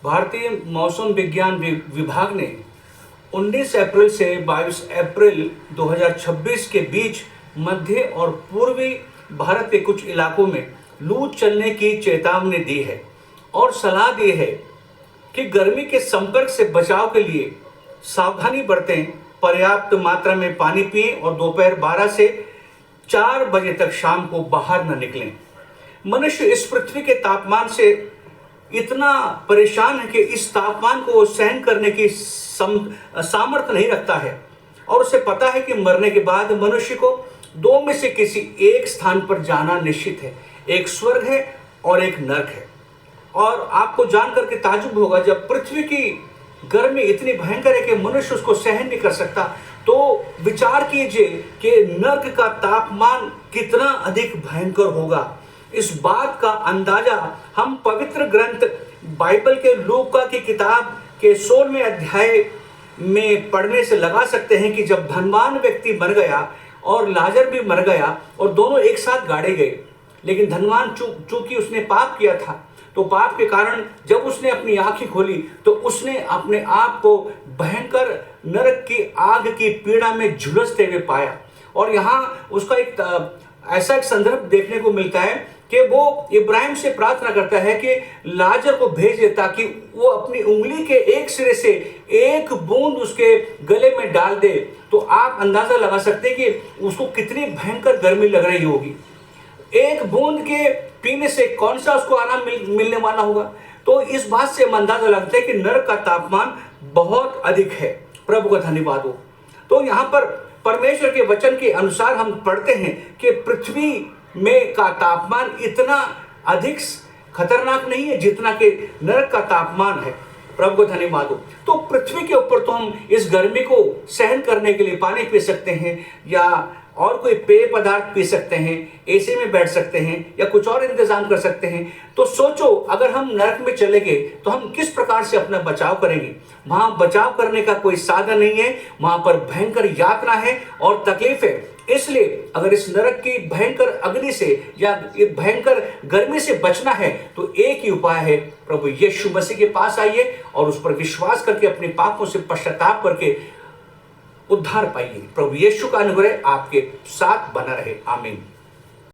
भारतीय मौसम विज्ञान विभाग ने 19 अप्रैल से 22 अप्रैल 2026 के बीच मध्य और पूर्वी भारत के कुछ इलाकों में लू चलने की चेतावनी दी है और सलाह दी है कि गर्मी के संपर्क से बचाव के लिए सावधानी बरतें, पर्याप्त मात्रा में पानी पिएं और दोपहर 12 से 4 बजे तक शाम को बाहर न निकलें। मनुष्य इस पृथ्वी के तापमान से इतना परेशान है कि इस तापमान को सहन करने की सामर्थ्य नहीं रखता है और उसे पता है कि मरने के बाद मनुष्य को दो में से किसी एक स्थान पर जाना निश्चित है, एक स्वर्ग है और एक नरक है। और आपको जानकर के ताज्जुब होगा, जब पृथ्वी की गर्मी इतनी भयंकर है कि मनुष्य उसको सहन नहीं कर सकता, तो विचार कीजिए कि नरक का तापमान कितना अधिक भयंकर होगा। इस बात का अंदाजा हम पवित्र ग्रंथ बाइबल के लूका की किताब के 16वें अध्याय में पढ़ने से लगा सकते हैं कि जब धनवान व्यक्ति मर गया और लाजर भी मर गया और दोनों एक साथ गाड़े गए, लेकिन धनवान चूंकि उसने पाप किया था, तो पाप के कारण जब उसने अपनी आंखें खोली तो उसने अपने आप को भयंकर नरक की आग की पीड़ा में झुलसते हुए पाया। और यहाँ उसका ऐसा एक संदर्भ देखने को मिलता है कि वो इब्राहिम से प्रार्थना करता है कि लाजर को भेज दे ताकि वो अपनी उंगली के एक सिरे से एक बूंद उसके गले में डाल दे। तो आप अंदाजा लगा सकते हैं कि उसको कितनी भयंकर गर्मी लग रही होगी। एक बूंद के पीने से कौन सा उसको आराम मिलने वाला होगा। तो इस बात से हम अंदाजा लगता है कि नरक का तापमान बहुत अधिक है। प्रभु का धन्यवाद हो। तो यहाँ पर परमेश्वर के वचन के अनुसार हम पढ़ते हैं कि पृथ्वी में का तापमान इतना अधिक खतरनाक नहीं है जितना कि नरक का तापमान है। प्रभु को धन्यवाद हो। तो पृथ्वी के ऊपर तो हम इस गर्मी को सहन करने के लिए पानी पी सकते हैं या और कोई पेय पदार्थ पी सकते हैं, एसी में बैठ सकते हैं या कुछ और इंतजाम कर सकते हैं। तो सोचो, अगर हम नरक में चले गए तो हम किस प्रकार से अपना बचाव करेंगे। वहां बचाव करने का कोई साधन नहीं है, वहां पर भयंकर यातना है और तकलीफ है। इसलिए अगर इस नरक की भयंकर अग्नि से या भयंकर गर्मी से बचना है तो एक ही उपाय है, प्रभु यीशु मसीह के पास आइए और उस पर विश्वास करके अपने पापों से पश्चाताप करके उद्धार पाइए। प्रभु यीशु का अनुग्रह आपके साथ बना रहे। आमीन।